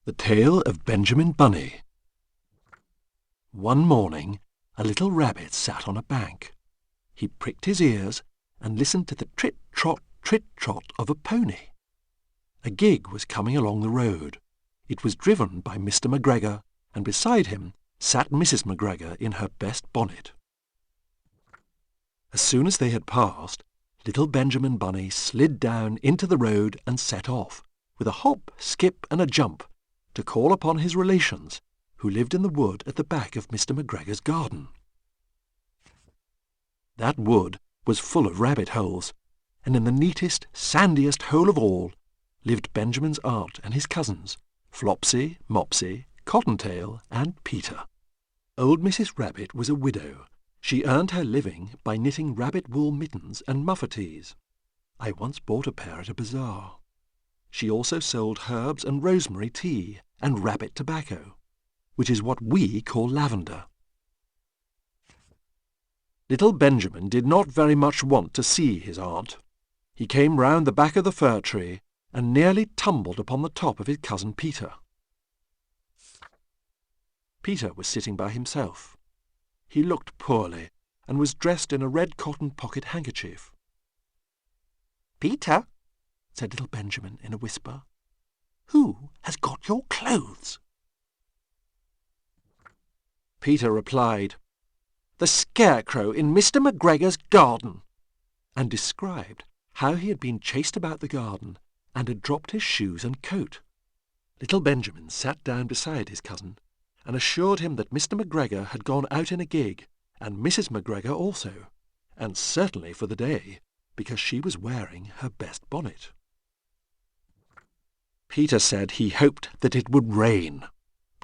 The Tale of Benjamin Bunny. One morning, a little rabbit sat on a bank. He pricked his ears and listened to the trit-trot of a pony. A gig was coming along the road. It was driven by Mr. McGregor, and beside him sat Mrs. McGregor in her best bonnet. As soon as they had passed, little Benjamin Bunny slid down into the road and set off, with a hop, skip and a jump, to call upon his relations, who lived in the wood at the back of Mr. McGregor's garden. That wood was full of rabbit holes, and in the neatest, sandiest hole of all lived Benjamin's aunt and his cousins, Flopsy, Mopsy, Cottontail, and Peter. Old Mrs. Rabbit was a widow. She earned her living by knitting rabbit wool mittens and muffetees. I once bought a pair at a bazaar. She also sold herbs and rosemary tea and rabbit tobacco, which is what we call lavender. Little Benjamin did not very much want to see his aunt. He came round the back of the fir tree and nearly tumbled upon the top of his cousin Peter. Peter was sitting by himself. He looked poorly and was dressed in a red cotton pocket handkerchief. "Peter," said little Benjamin in a whisper, "who has got your clothes?" Peter replied, "The scarecrow in Mr. McGregor's garden," and described how he had been chased about the garden and had dropped his shoes and coat. Little Benjamin sat down beside his cousin and assured him that Mr. McGregor had gone out in a gig, and Mrs. McGregor also, and certainly for the day, because she was wearing her best bonnet. Peter said he hoped that it would rain.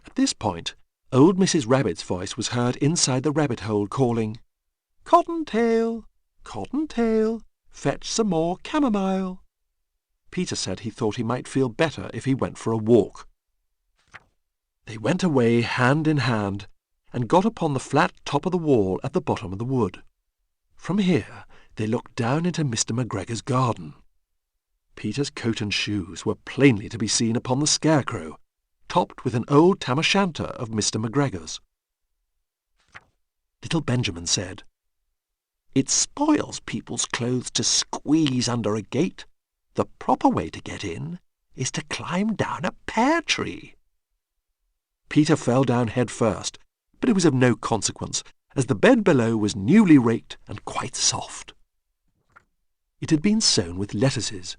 At this point, old Mrs. Rabbit's voice was heard inside the rabbit hole calling, "Cottontail, Cottontail, fetch some more chamomile." Peter said he thought he might feel better if he went for a walk. They went away hand in hand and got upon the flat top of the wall at the bottom of the wood. From here they looked down into Mr. McGregor's garden. Peter's coat and shoes were plainly to be seen upon the scarecrow, topped with an old tam-o'-shanter of Mr. McGregor's. Little Benjamin said, "It spoils people's clothes to squeeze under a gate. The proper way to get in is to climb down a pear tree." Peter fell down head first, but it was of no consequence, as the bed below was newly raked and quite soft. It had been sown with lettuces.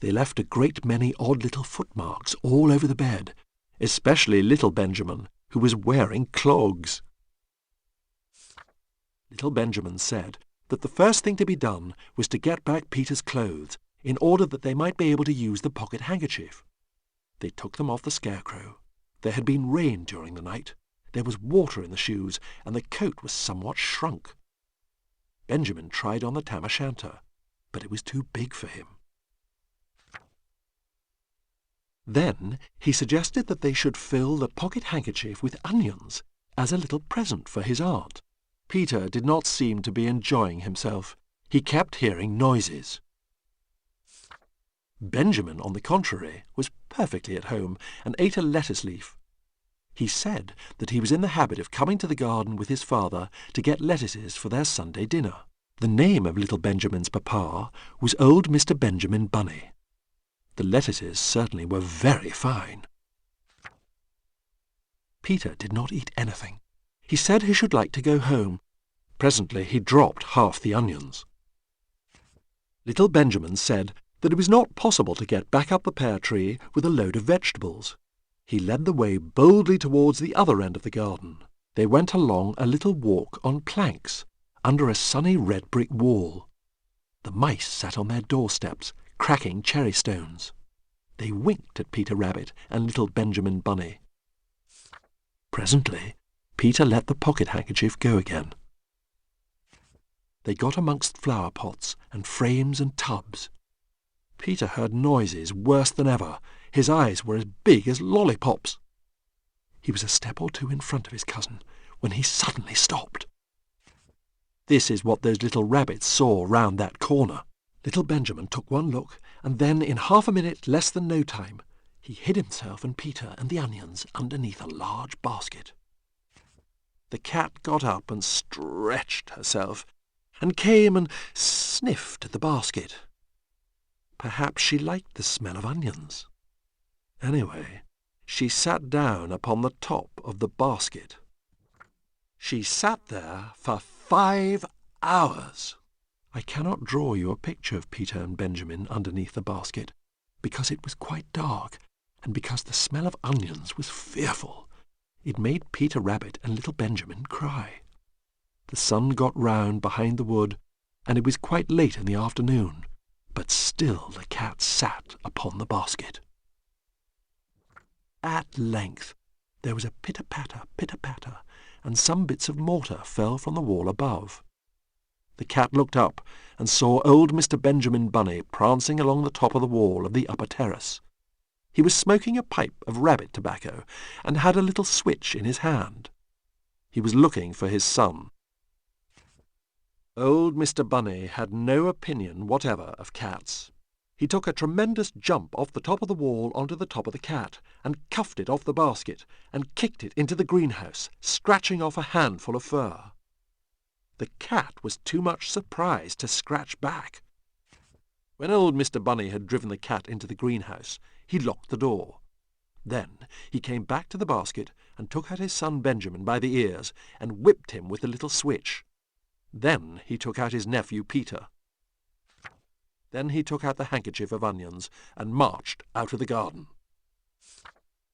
They left a great many odd little footmarks all over the bed, especially little Benjamin, who was wearing clogs. Little Benjamin said that the first thing to be done was to get back Peter's clothes, in order that they might be able to use the pocket handkerchief. They took them off the scarecrow. There had been rain during the night. There was water in the shoes, and the coat was somewhat shrunk. Benjamin tried on the tam-o'-shanter, but it was too big for him. Then he suggested that they should fill the pocket handkerchief with onions as a little present for his aunt. Peter did not seem to be enjoying himself. He kept hearing noises. Benjamin, on the contrary, was perfectly at home and ate a lettuce leaf. He said that he was in the habit of coming to the garden with his father to get lettuces for their Sunday dinner. The name of little Benjamin's papa was old Mr. Benjamin Bunny. The lettuces certainly were very fine. Peter did not eat anything. He said he should like to go home. Presently he dropped half the onions. Little Benjamin said that it was not possible to get back up the pear tree with a load of vegetables. He led the way boldly towards the other end of the garden. They went along a little walk on planks, under a sunny red brick wall. The mice sat on their doorsteps, cracking cherry stones. They winked at Peter Rabbit and little Benjamin Bunny. Presently, Peter let the pocket handkerchief go again. They got amongst flower pots and frames and tubs. Peter heard noises worse than ever. His eyes were as big as lollipops. He was a step or two in front of his cousin when he suddenly stopped. This is what those little rabbits saw round that corner. Little Benjamin took one look, and then in half a minute less than no time He hid himself and Peter and the onions underneath a large basket. The cat got up and stretched herself, and came and sniffed at the basket. Perhaps she liked the smell of onions. Anyway, she sat down upon the top of the basket. She sat there for 5 hours. I cannot draw you a picture of Peter and Benjamin underneath the basket, because it was quite dark, and because the smell of onions was fearful. It made Peter Rabbit and little Benjamin cry. The sun got round behind the wood, and it was quite late in the afternoon, but still the cat sat upon the basket. At length there was a pitter-patter, pitter-patter, and some bits of mortar fell from the wall above. The cat looked up and saw old Mr. Benjamin Bunny prancing along the top of the wall of the upper terrace. He was smoking a pipe of rabbit tobacco and had a little switch in his hand. He was looking for his son. Old Mr. Bunny had no opinion whatever of cats. He took a tremendous jump off the top of the wall onto the top of the cat, and cuffed it off the basket, and kicked it into the greenhouse, scratching off a handful of fur. The cat was too much surprised to scratch back. When old Mr. Bunny had driven the cat into the greenhouse, he locked the door. Then he came back to the basket and took out his son Benjamin by the ears and whipped him with the little switch. Then he took out his nephew Peter. Then he took out the handkerchief of onions and marched out of the garden.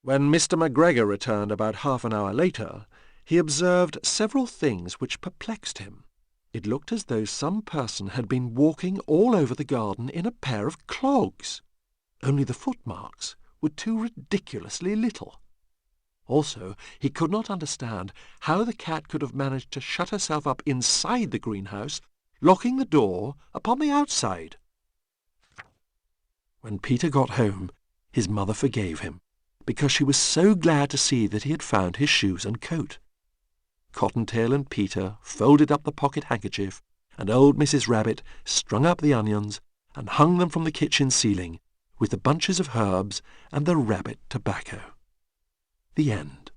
When Mr. McGregor returned about half an hour later, he observed several things which perplexed him. It looked as though some person had been walking all over the garden in a pair of clogs, only the footmarks were too ridiculously little. Also, he could not understand how the cat could have managed to shut herself up inside the greenhouse, locking the door upon the outside. When Peter got home, his mother forgave him, because she was so glad to see that he had found his shoes and coat. Cottontail and Peter folded up the pocket handkerchief, and old Mrs. Rabbit strung up the onions and hung them from the kitchen ceiling with the bunches of herbs and the rabbit tobacco. The end.